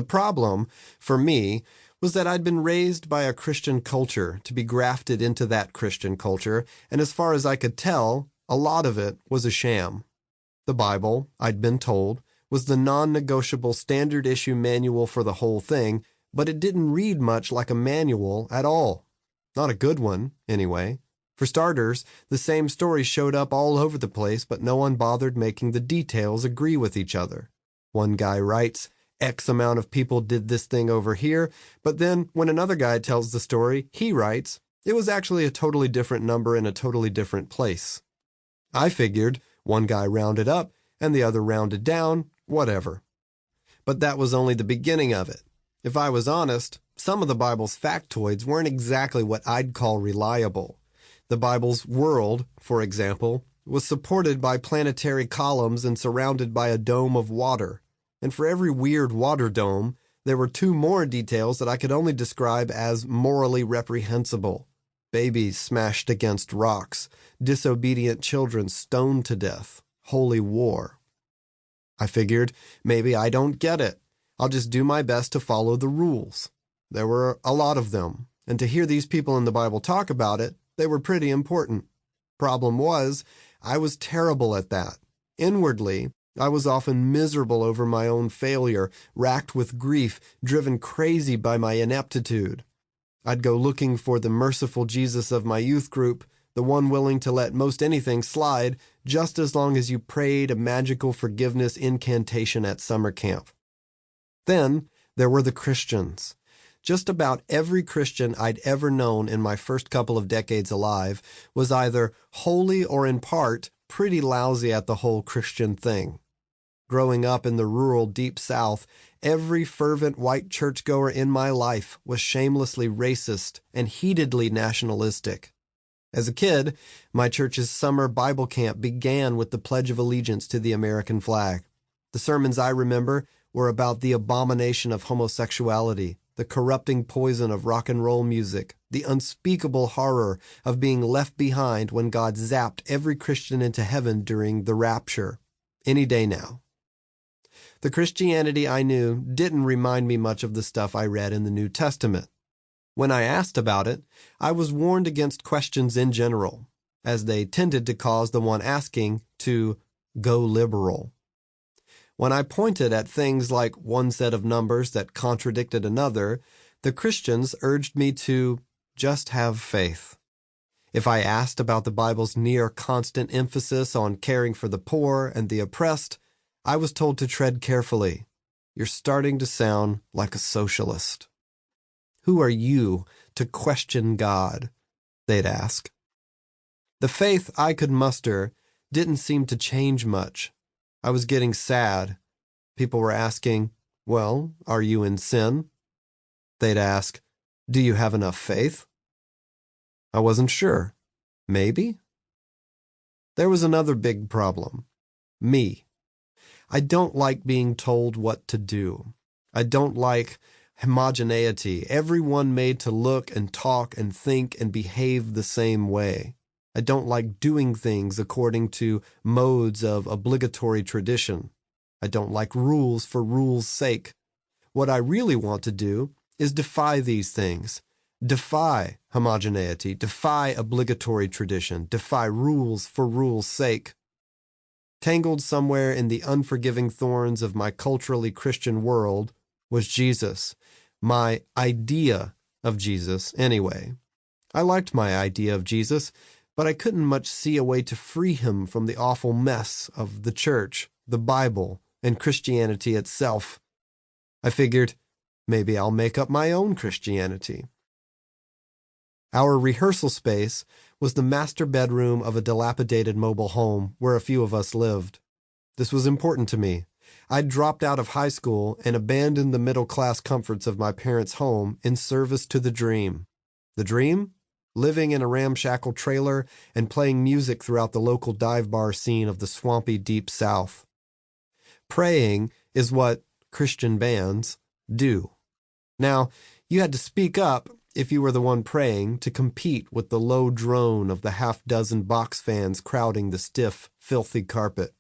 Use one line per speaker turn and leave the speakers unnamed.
The problem, for me, was that I'd been raised by a Christian culture to be grafted into that Christian culture, and as far as I could tell, a lot of it was a sham. The Bible, I'd been told, was the non-negotiable standard issue manual for the whole thing, but it didn't read much like a manual at all. Not a good one, anyway. For starters, the same stories showed up all over the place, but no one bothered making the details agree with each other. One guy writes, X amount of people did this thing over here, but then when another guy tells the story, he writes, it was actually a totally different number in a totally different place. I figured one guy rounded up and the other rounded down, whatever. But that was only the beginning of it. If I was honest, some of the Bible's factoids weren't exactly what I'd call reliable. The Bible's world, for example, was supported by planetary columns and surrounded by a dome of water. And for every weird water dome, there were two more details that I could only describe as morally reprehensible. Babies smashed against rocks, disobedient children stoned to death, holy war. I figured, maybe I don't get it. I'll just do my best to follow the rules. There were a lot of them, and to hear these people in the Bible talk about it, they were pretty important. Problem was, I was terrible at that. Inwardly, I was often miserable over my own failure, racked with grief, driven crazy by my ineptitude. I'd go looking for the merciful Jesus of my youth group, the one willing to let most anything slide, just as long as you prayed a magical forgiveness incantation at summer camp. Then there were the Christians. Just about every Christian I'd ever known in my first couple of decades alive was either wholly or in part pretty lousy at the whole Christian thing. Growing up in the rural Deep South, every fervent white churchgoer in my life was shamelessly racist and heatedly nationalistic. As a kid, my church's summer Bible camp began with the Pledge of Allegiance to the American flag. The sermons I remember were about the abomination of homosexuality, the corrupting poison of rock and roll music, the unspeakable horror of being left behind when God zapped every Christian into heaven during the rapture. Any day now. The Christianity I knew didn't remind me much of the stuff I read in the New Testament. When I asked about it, I was warned against questions in general, as they tended to cause the one asking to go liberal. When I pointed at things like one set of numbers that contradicted another, the Christians urged me to just have faith. If I asked about the Bible's near constant emphasis on caring for the poor and the oppressed, I was told to tread carefully. You're starting to sound like a socialist. Who are you to question God? They'd ask. The faith I could muster didn't seem to change much. I was getting sad. People were asking, well, are you in sin? They'd ask, do you have enough faith? I wasn't sure. Maybe? There was another big problem. Me. I don't like being told what to do. I don't like homogeneity, everyone made to look and talk and think and behave the same way. I don't like doing things according to modes of obligatory tradition. I don't like rules for rules' sake. What I really want to do is defy these things. Defy homogeneity, defy obligatory tradition, defy rules for rules' sake. Tangled somewhere in the unforgiving thorns of my culturally Christian world was Jesus, my idea of Jesus anyway. I liked my idea of Jesus, but I couldn't much see a way to free him from the awful mess of the church, the Bible, and Christianity itself. I figured, maybe I'll make up my own Christianity. Our rehearsal space was the master bedroom of a dilapidated mobile home where a few of us lived. This was important to me. I'd dropped out of high school and abandoned the middle-class comforts of my parents' home in service to the dream. The dream? Living in a ramshackle trailer and playing music throughout the local dive bar scene of the swampy Deep South. Praying is what Christian bands do. Now, you had to speak up if you were the one praying to compete with the low drone of the half-dozen box fans crowding the stiff, filthy carpet.